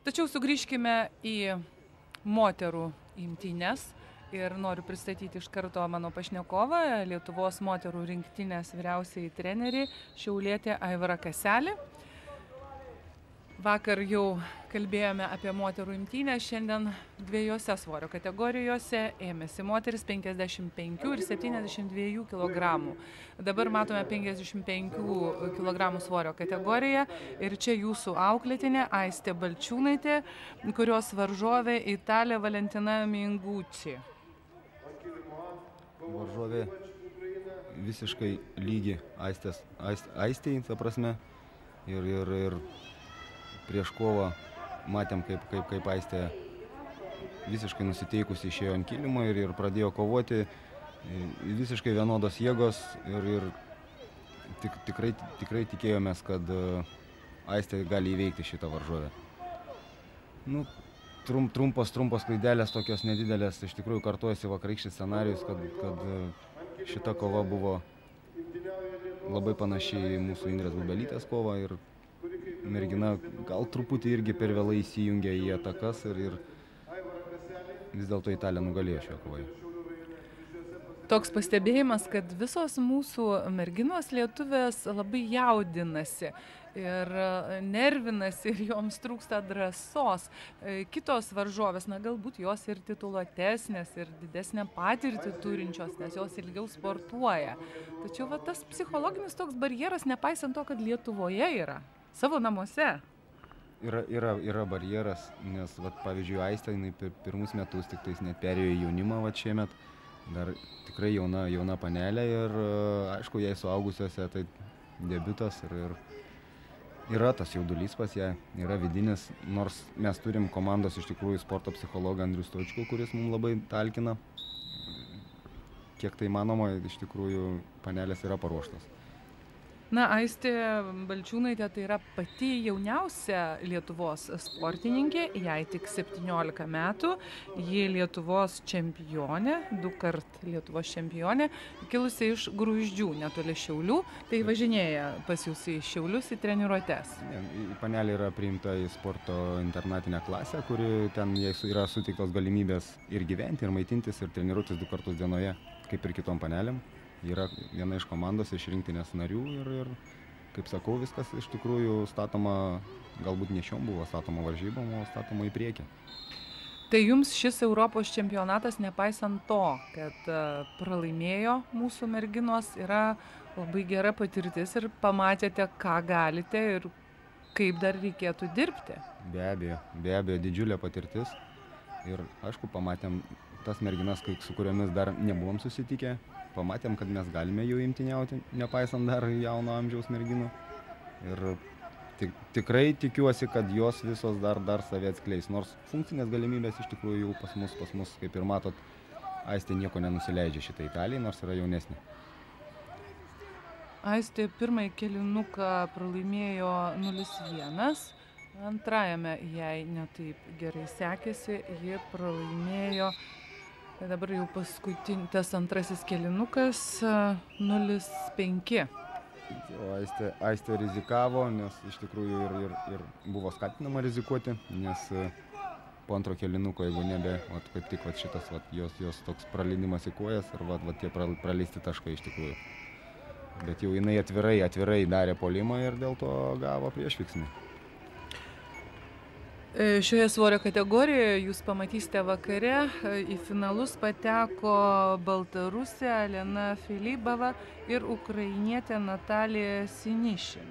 Tačiau sugrįžkime į moterų imtynes ir noriu pristatyti iš karto mano pašnekovą, Lietuvos moterų rinktinės vyriausiąjį trenerį, šiaulietę Aivarą Kaselį. Vakar jau kalbėjome apie moterų imtynes, šiandien dviejose svorio kategorijose ėmėsi moteris 55 ir 72 kg. Dabar matome 55 kg svorio kategoriją ir čia jūsų auklėtinė Aistė Balčiūnaitė, kurios varžovė Italė Valentina Mingucci. Varžovė visiškai lygi Aistei, ta prasme, ir prieš kovą matėm, kaip Aistė visiškai nusiteikusi išėjo ant kilimo ir pradėjo kovoti, visiškai vienodos jėgos ir tikrai tikėjomės, kad Aistė gali įveikti šitą varžovę. Trumpos klaidelės, tokios nedidelės, iš tikrųjų kartuojasi vakarykštis scenarijus, kad šita kova buvo labai panašiai į mūsų Indrės Bubelytės kovą ir mergina gal truputį irgi per vėlai įsijungė į atakas ir vis dėlto Italija nugalėjo šioje kovoje. Toks pastebėjimas, kad visos mūsų merginos lietuvės labai jaudinasi ir nervinasi ir joms trūksta drąsos. Kitos varžovės, galbūt jos ir tituluotesnės, ir didesnę patirtį turinčios, nes jos ilgiau sportuoja. Tačiau tas psichologinis toks barjeras, nepaisant to, kad Lietuvoje yra, savo namuose. Yra barjeras, nes, pavyzdžiui, Aistė, jinai per pirmus metus tik tais net perėjo į jaunimą šiemet. Dar tikrai jauna panelė ir, aišku, jai suaugusiuose tai debiutas ir yra tas jaudulys pas ją, yra vidinis, nors mes turim komandos iš tikrųjų sporto psichologą Andrių Stoičkų, kuris mums labai talkina. Kiek tai manoma, iš tikrųjų panelės yra paruoštos. Aistė Balčiūnaitė tai yra pati jauniausia Lietuvos sportininkė, jai tik 17 metų, ji Lietuvos čempionė, 2-kart Lietuvos čempionė, kilusi iš Gruzdžių, netoli Šiaulių, tai važinėja pas jūs į Šiaulius į treniruotes. Panelė yra priimta į sporto internatinę klasę, kuri ten jai yra suteiktos galimybės ir gyventi, ir maitintis, ir treniruotis 2 kartus dienoje, kaip ir kitom panelėm. Yra viena iš komandos, iš rinktinės narių ir, kaip sakau, viskas iš tikrųjų statoma, galbūt ne šiom buvo statoma varžybom, o statoma į priekį. Tai jums šis Europos čempionatas, nepaisant to, kad pralaimėjo mūsų merginos, yra labai gera patirtis ir pamatėte, ką galite ir kaip dar reikėtų dirbti? Be abejo, didžiulė patirtis ir, aišku, pamatėm tas merginas, su kuriomis dar nebuvom susitikę. Pamatėm, kad mes galime jau imtyniauti, nepaisant dar jauno amžiaus merginų. Ir tikrai tikiuosi, kad jos visos dar save atskleis. Nors funkcinės galimybės iš tikrųjų jau pas mus, kaip ir matot, Aistė nieko nenusileidžia šitai Italijai, nors yra jaunesnė. Aistė pirmąjį kėlinuką pralaimėjo 0-1. Antrajame jai netaip gerai sekėsi, ji pralaimėjo. Dabar jau tas antrasis kėlinukas 0-5. Aistė rizikavo, nes iš tikrųjų ir buvo skatinama rizikuoti, nes po antro kėlinuko, jeigu nebe, kaip tik šitas jos toks praleidimas į kojas ir tie praleisti taškai iš tikrųjų. Bet jau jinai atvirai darė puolimą ir dėl to gavo priešveiksmį. Šioje svorio kategorijoje jūs pamatysite vakare, į finalus pateko Baltarusė Alena Filibova ir ukrainietė Natalija Sinišin.